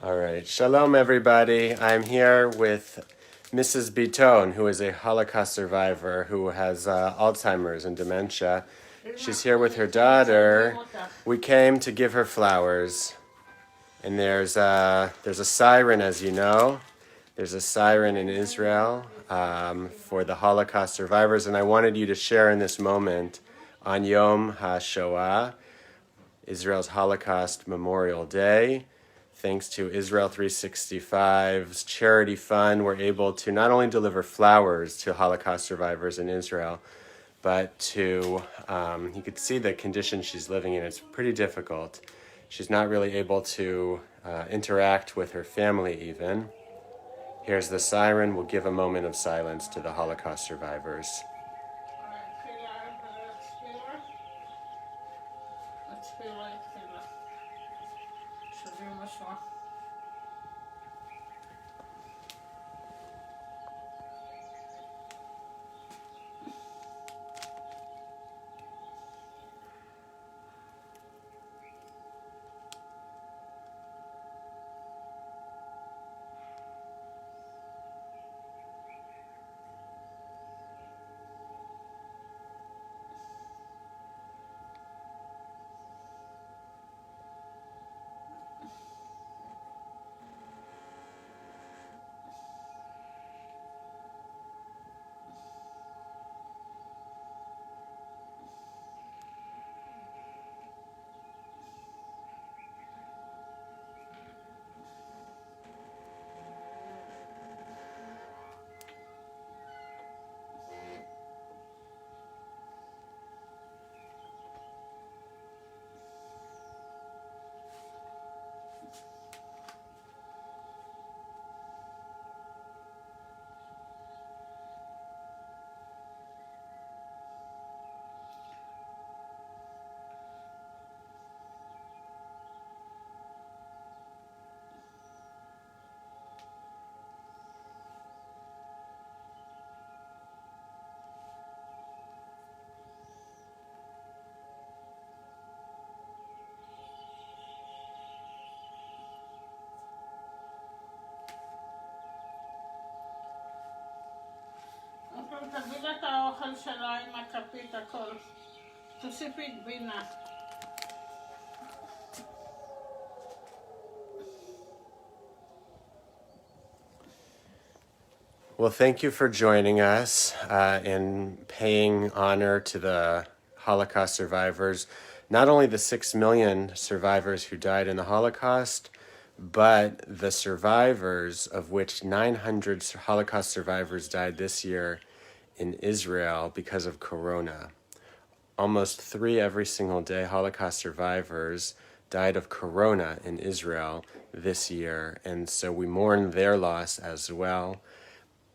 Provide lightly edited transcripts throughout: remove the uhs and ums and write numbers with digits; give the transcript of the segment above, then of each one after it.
All right. Shalom, everybody. I'm here with Mrs. Biton, who is a Holocaust survivor who has Alzheimer's and dementia. She's here with her daughter. We came to give her flowers. And there's a siren, as you know. There's a siren in Israel for the Holocaust survivors. And I wanted you to share in this moment on Yom Hashoah, Israel's Holocaust Memorial Day. Thanks to Israel 365's charity fund, we're able to not only deliver flowers to Holocaust survivors in Israel, but to, you could see the condition she's living in. It's pretty difficult. She's not really able to interact with her family even. Here's the siren. We'll give a moment of silence to the Holocaust survivors. תביא לה את האוכל שלה עם הכפית, הכל. תוסיפי גבינה. Well, thank you for joining us and paying honor to the Holocaust survivors, not only the 6 million survivors who died in the Holocaust, but the survivors, of which 900 Holocaust survivors died this year in Israel because of Corona. Almost 3 every single day Holocaust survivors died of Corona in Israel this year, and so we mourn their loss as well.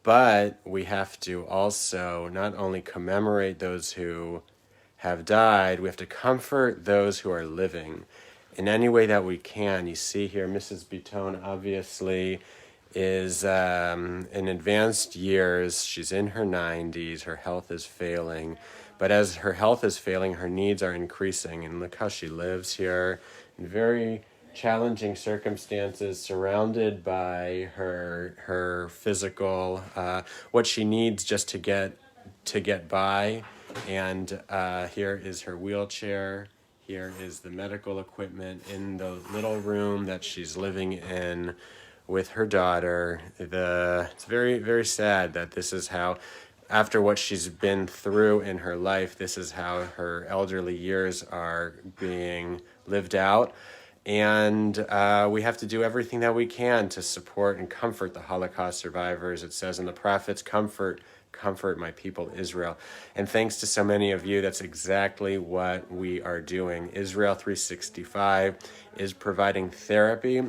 But we have to also not only commemorate those who have died, we have to comfort those who are living in any way that we can. You see here, Mrs. Biton obviously is in advanced years. She's in her 90s. Her health is failing. But as her health is failing, her needs are increasing. And look how she lives here in very challenging circumstances, surrounded by her physical, what she needs just to get by. And here is her wheelchair. Here is the medical equipment in the little room that she's living in with her daughter. It's very, very sad that this is how, after what she's been through in her life, this is how her elderly years are being lived out. And we have to do everything that we can to support and comfort the Holocaust survivors. It says in the prophets, comfort my people Israel. And thanks to so many of you, that's exactly what we are doing. Israel 365 is providing therapy.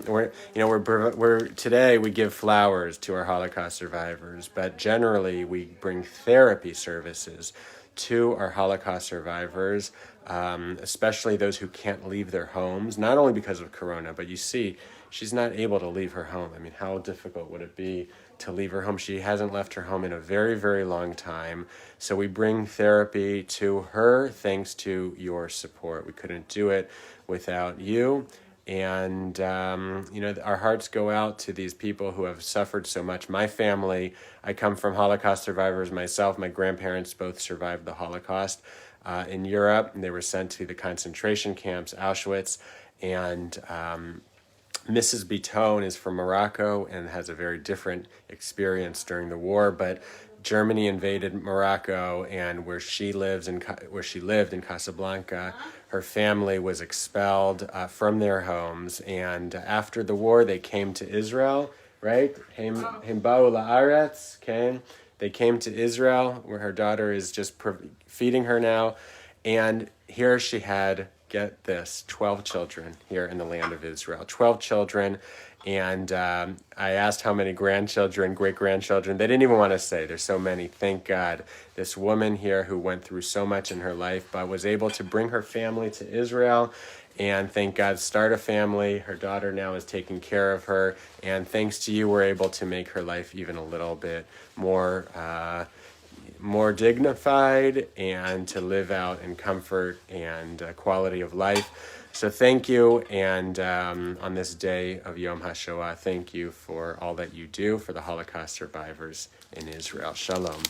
Today we give flowers to our Holocaust survivors, but generally we bring therapy services to our Holocaust survivors, especially those who can't leave their homes, not only because of Corona, but you see, she's not able to leave her home. I mean, how difficult would it be to leave her home? She hasn't left her home in a very, very long time. So we bring therapy to her thanks to your support. We couldn't do it without you. And, our hearts go out to these people who have suffered so much. My family, I come from Holocaust survivors myself. My grandparents both survived the Holocaust in Europe. And they were sent to the concentration camps, Auschwitz. And Mrs. Bitone is from Morocco and has a very different experience during the war, but Germany invaded Morocco, and where she lived in Casablanca, her family was expelled from their homes. And after the war, they came to Israel, right? Him ba'u la'aretz, came. They came to Israel, where her daughter is just feeding her now, and here she had, get this, 12 children here in the land of Israel. 12 children. And I asked how many grandchildren, great-grandchildren. They didn't even want to say. There's so many. Thank God. This woman here who went through so much in her life, but was able to bring her family to Israel. And thank God, start a family. Her daughter now is taking care of her. And thanks to you, we're able to make her life even a little bit more dignified, and to live out in comfort and quality of life. So thank you, and on this day of Yom Hashoah, thank you for all that you do for the Holocaust survivors in Israel. Shalom.